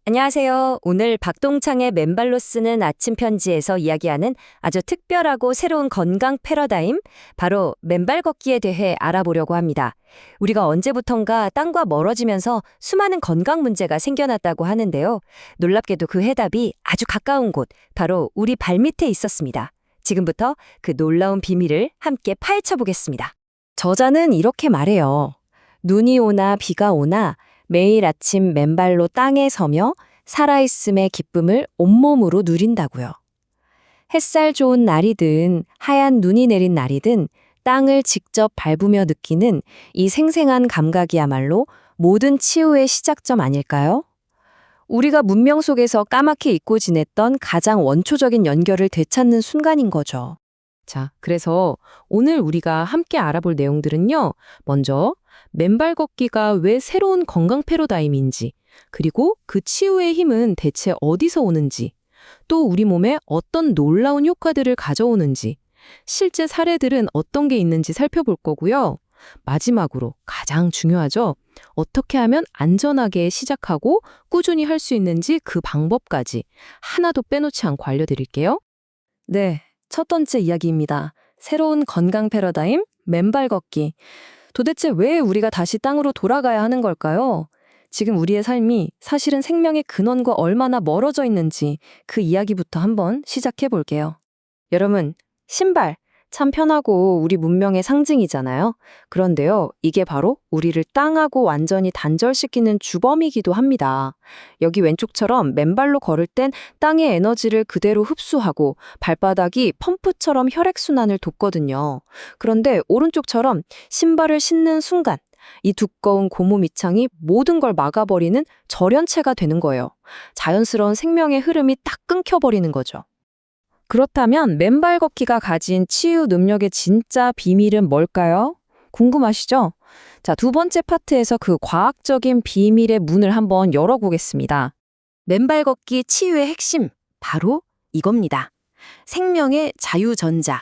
안녕하세요. 오늘 박동창의 맨발로 쓰는 아침 편지에서 이야기하는 아주 특별하고 새로운 건강 패러다임, 바로 맨발 걷기에 대해 알아보려고 합니다. 우리가 언제부턴가 땅과 멀어지면서 수많은 건강 문제가 생겨났다고 하는데요. 놀랍게도 그 해답이 아주 가까운 곳, 바로 우리 발밑에 있었습니다. 지금부터 그 놀라운 비밀을 함께 파헤쳐 보겠습니다. 저자는 이렇게 말해요. 눈이 오나 비가 오나 매일 아침 맨발로 땅에 서며 살아있음의 기쁨을 온몸으로 누린다고요. 햇살 좋은 날이든 하얀 눈이 내린 날이든 땅을 직접 밟으며 느끼는 이 생생한 감각이야말로 모든 치유의 시작점 아닐까요? 우리가 문명 속에서 까맣게 잊고 지냈던 가장 원초적인 연결을 되찾는 순간인 거죠. 자, 그래서 오늘 우리가 함께 알아볼 내용들은요. 먼저 맨발 걷기가 왜 새로운 건강 패러다임인지, 그리고 그 치유의 힘은 대체 어디서 오는지, 또 우리 몸에 어떤 놀라운 효과들을 가져오는지, 실제 사례들은 어떤 게 있는지 살펴볼 거고요. 마지막으로 가장 중요하죠. 어떻게 하면 안전하게 시작하고 꾸준히 할 수 있는지 그 방법까지 하나도 빼놓지 않고 알려드릴게요. 네, 첫 번째 이야기입니다. 새로운 건강 패러다임, 맨발 걷기. 도대체 왜 우리가 다시 땅으로 돌아가야 하는 걸까요? 지금 우리의 삶이 사실은 생명의 근원과 얼마나 멀어져 있는지 그 이야기부터 한번 시작해 볼게요. 여러분, 신발 참 편하고 우리 문명의 상징이잖아요. 그런데요, 이게 바로 우리를 땅하고 완전히 단절시키는 주범이기도 합니다. 여기 왼쪽처럼 맨발로 걸을 땐 땅의 에너지를 그대로 흡수하고 발바닥이 펌프처럼 혈액순환을 돕거든요. 그런데 오른쪽처럼 신발을 신는 순간 이 두꺼운 고무 밑창이 모든 걸 막아버리는 절연체가 되는 거예요. 자연스러운 생명의 흐름이 딱 끊겨버리는 거죠. 그렇다면 맨발 걷기가 가진 치유 능력의 진짜 비밀은 뭘까요? 궁금하시죠? 자, 두 번째 파트에서 그 과학적인 비밀의 문을 한번 열어보겠습니다. 맨발 걷기 치유의 핵심, 바로 이겁니다. 생명의 자유전자.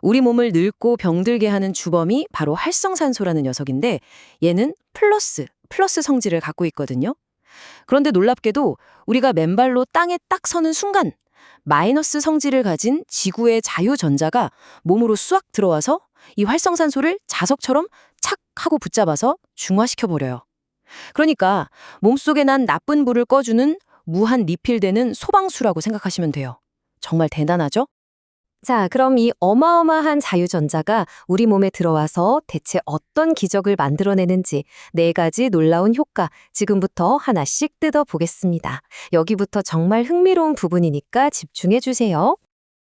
우리 몸을 늙고 병들게 하는 주범이 바로 활성산소라는 녀석인데 얘는 플러스 성질을 갖고 있거든요. 그런데 놀랍게도 우리가 맨발로 땅에 딱 서는 순간 마이너스 성질을 가진 지구의 자유전자가 몸으로 쑥 들어와서 이 활성산소를 자석처럼 착 하고 붙잡아서 중화시켜버려요. 그러니까 몸속에 난 나쁜 불을 꺼주는 무한 리필되는 소방수라고 생각하시면 돼요. 정말 대단하죠? 자, 그럼 이 어마어마한 자유전자가 우리 몸에 들어와서 대체 어떤 기적을 만들어내는지 네 가지 놀라운 효과 지금부터 하나씩 뜯어보겠습니다. 여기부터 정말 흥미로운 부분이니까 집중해 주세요.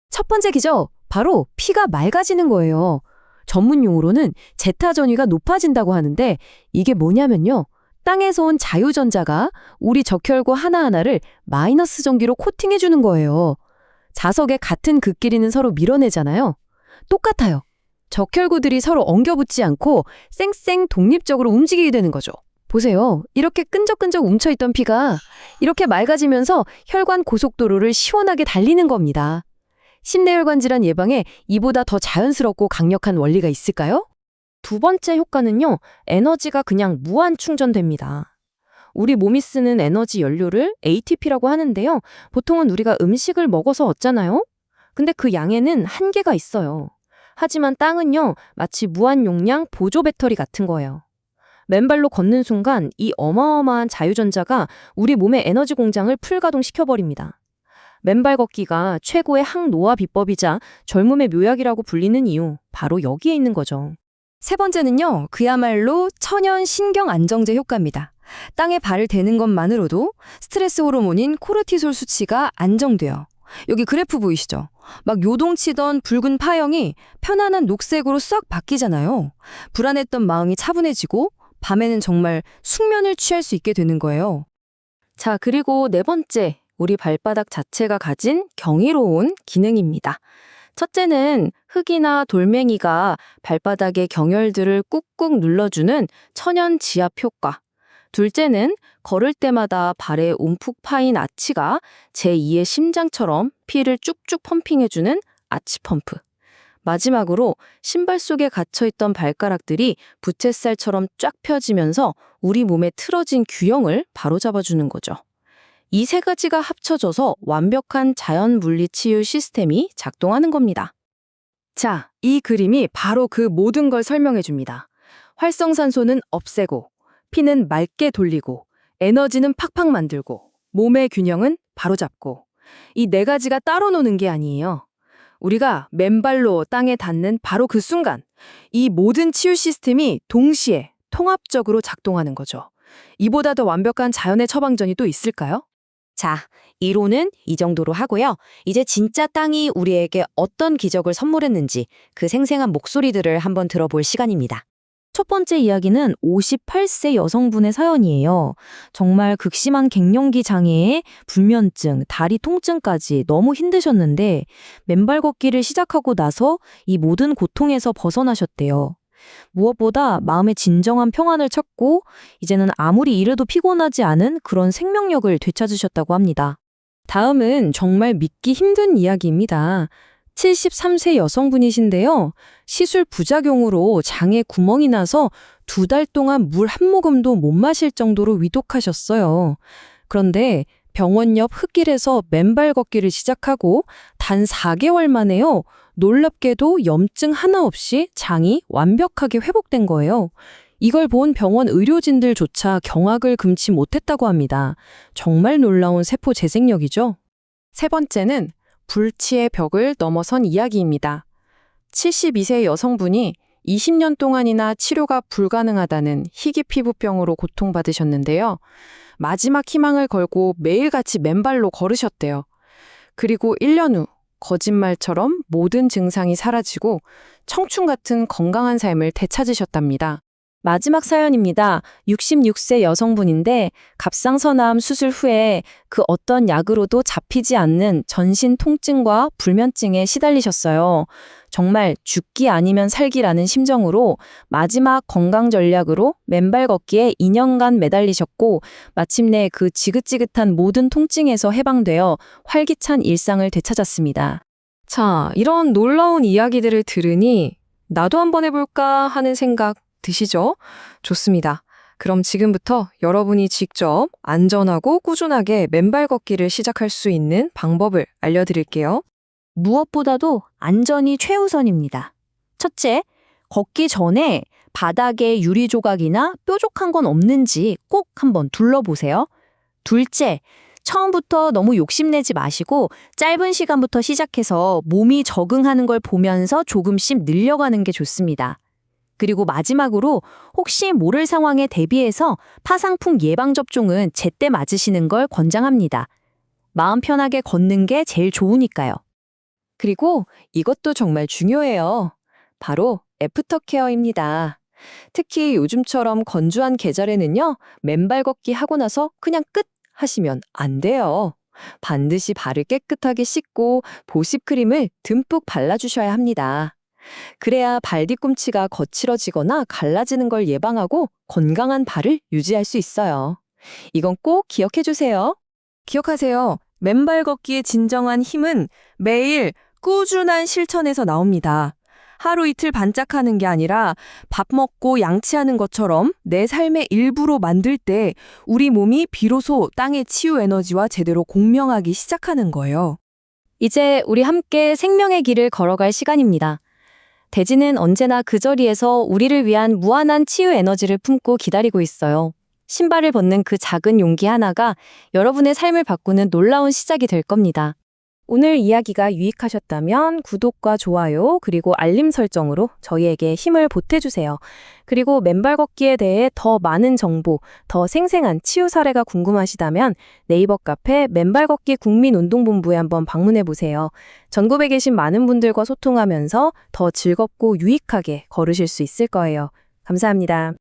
첫 번째 기적, 바로 피가 맑아지는 거예요. 전문 용어로는 제타 전위가 높아진다고 하는데 이게 뭐냐면요. 땅에서 온 자유전자가 우리 적혈구 하나하나를 마이너스 전기로 코팅해 주는 거예요. 자석의 같은 극끼리는 서로 밀어내잖아요. 똑같아요. 적혈구들이 서로 엉겨붙지 않고 쌩쌩 독립적으로 움직이게 되는 거죠. 보세요. 이렇게 끈적끈적 뭉쳐있던 피가 이렇게 맑아지면서 혈관 고속도로를 시원하게 달리는 겁니다. 심내혈관 질환 예방에 이보다 더 자연스럽고 강력한 원리가 있을까요? 두 번째 효과는요. 에너지가 그냥 무한 충전됩니다. 우리 몸이 쓰는 에너지 연료를 ATP라고 하는데요. 보통은 우리가 음식을 먹어서 얻잖아요. 근데 그 양에는 한계가 있어요. 하지만 땅은요, 마치 무한 용량 보조 배터리 같은 거예요. 맨발로 걷는 순간 이 어마어마한 자유전자가 우리 몸의 에너지 공장을 풀가동시켜버립니다. 맨발 걷기가 최고의 항노화 비법이자 젊음의 묘약이라고 불리는 이유, 바로 여기에 있는 거죠. 세 번째는요, 그야말로 천연 신경 안정제 효과입니다. 땅에 발을 대는 것만으로도 스트레스 호르몬인 코르티솔 수치가 안정돼요. 여기 그래프 보이시죠? 막 요동치던 붉은 파형이 편안한 녹색으로 싹 바뀌잖아요. 불안했던 마음이 차분해지고 밤에는 정말 숙면을 취할 수 있게 되는 거예요. 자, 그리고 네 번째, 우리 발바닥 자체가 가진 경이로운 기능입니다. 첫째는 흙이나 돌멩이가 발바닥의 경혈들을 꾹꾹 눌러주는 천연 지압 효과. 둘째는 걸을 때마다 발에 움푹 파인 아치가 제2의 심장처럼 피를 쭉쭉 펌핑해주는 아치 펌프. 마지막으로 신발 속에 갇혀있던 발가락들이 부채살처럼 쫙 펴지면서 우리 몸에 틀어진 균형을 바로잡아주는 거죠. 이 세 가지가 합쳐져서 완벽한 자연 물리 치유 시스템이 작동하는 겁니다. 자, 이 그림이 바로 그 모든 걸 설명해 줍니다. 활성산소는 없애고, 피는 맑게 돌리고, 에너지는 팍팍 만들고, 몸의 균형은 바로잡고. 이 네 가지가 따로 노는 게 아니에요. 우리가 맨발로 땅에 닿는 바로 그 순간, 이 모든 치유 시스템이 동시에 통합적으로 작동하는 거죠. 이보다 더 완벽한 자연의 처방전이 또 있을까요? 자, 이론은 이 정도로 하고요. 이제 진짜 땅이 우리에게 어떤 기적을 선물했는지 그 생생한 목소리들을 한번 들어볼 시간입니다. 첫 번째 이야기는 58세 여성분의 사연이에요. 정말 극심한 갱년기 장애에 불면증, 다리 통증까지 너무 힘드셨는데 맨발 걷기를 시작하고 나서 이 모든 고통에서 벗어나셨대요. 무엇보다 마음의 진정한 평안을 찾고 이제는 아무리 일해도 피곤하지 않은 그런 생명력을 되찾으셨다고 합니다. 다음은 정말 믿기 힘든 이야기입니다. 73세 여성분이신데요. 시술 부작용으로 장에 구멍이 나서 2달 동안 물 한 모금도 못 마실 정도로 위독하셨어요. 그런데 병원 옆 흙길에서 맨발 걷기를 시작하고 단 4개월 만에요. 놀랍게도 염증 하나 없이 장이 완벽하게 회복된 거예요. 이걸 본 병원 의료진들조차 경악을 금치 못했다고 합니다. 정말 놀라운 세포 재생력이죠. 세 번째는 불치의 벽을 넘어선 이야기입니다. 72세 여성분이 20년 동안이나 치료가 불가능하다는 희귀 피부병으로 고통받으셨는데요. 마지막 희망을 걸고 매일같이 맨발로 걸으셨대요. 그리고 1년 후 거짓말처럼 모든 증상이 사라지고 청춘 같은 건강한 삶을 되찾으셨답니다. 마지막 사연입니다. 66세 여성분인데 갑상선암 수술 후에 그 어떤 약으로도 잡히지 않는 전신 통증과 불면증에 시달리셨어요. 정말 죽기 아니면 살기라는 심정으로 마지막 건강 전략으로 맨발 걷기에 2년간 매달리셨고 마침내 그 지긋지긋한 모든 통증에서 해방되어 활기찬 일상을 되찾았습니다. 자, 이런 놀라운 이야기들을 들으니 나도 한번 해볼까 하는 생각 드시죠? 좋습니다. 그럼 지금부터 여러분이 직접 안전하고 꾸준하게 맨발 걷기를 시작할 수 있는 방법을 알려드릴게요. 무엇보다도 안전이 최우선입니다. 첫째, 걷기 전에 바닥에 유리 조각이나 뾰족한 건 없는지 꼭 한번 둘러보세요. 둘째, 처음부터 너무 욕심내지 마시고 짧은 시간부터 시작해서 몸이 적응하는 걸 보면서 조금씩 늘려가는 게 좋습니다. 그리고 마지막으로 혹시 모를 상황에 대비해서 파상풍 예방접종은 제때 맞으시는 걸 권장합니다. 마음 편하게 걷는 게 제일 좋으니까요. 그리고 이것도 정말 중요해요. 바로 애프터케어입니다. 특히 요즘처럼 건조한 계절에는요, 맨발 걷기 하고 나서 그냥 끝 하시면 안 돼요. 반드시 발을 깨끗하게 씻고 보습크림을 듬뿍 발라주셔야 합니다. 그래야 발 뒤꿈치가 거칠어지거나 갈라지는 걸 예방하고 건강한 발을 유지할 수 있어요. 이건 꼭 기억해 주세요. 기억하세요. 맨발 걷기의 진정한 힘은 매일 꾸준한 실천에서 나옵니다. 하루 이틀 반짝하는 게 아니라 밥 먹고 양치하는 것처럼 내 삶의 일부로 만들 때 우리 몸이 비로소 땅의 치유 에너지와 제대로 공명하기 시작하는 거예요. 이제 우리 함께 생명의 길을 걸어갈 시간입니다. 대지는 언제나 그 자리에서 우리를 위한 무한한 치유 에너지를 품고 기다리고 있어요. 신발을 벗는 그 작은 용기 하나가 여러분의 삶을 바꾸는 놀라운 시작이 될 겁니다. 오늘 이야기가 유익하셨다면 구독과 좋아요 그리고 알림 설정으로 저희에게 힘을 보태주세요. 그리고 맨발 걷기에 대해 더 많은 정보, 더 생생한 치유 사례가 궁금하시다면 네이버 카페 맨발 걷기 국민운동본부에 한번 방문해보세요. 전국에 계신 많은 분들과 소통하면서 더 즐겁고 유익하게 걸으실 수 있을 거예요. 감사합니다.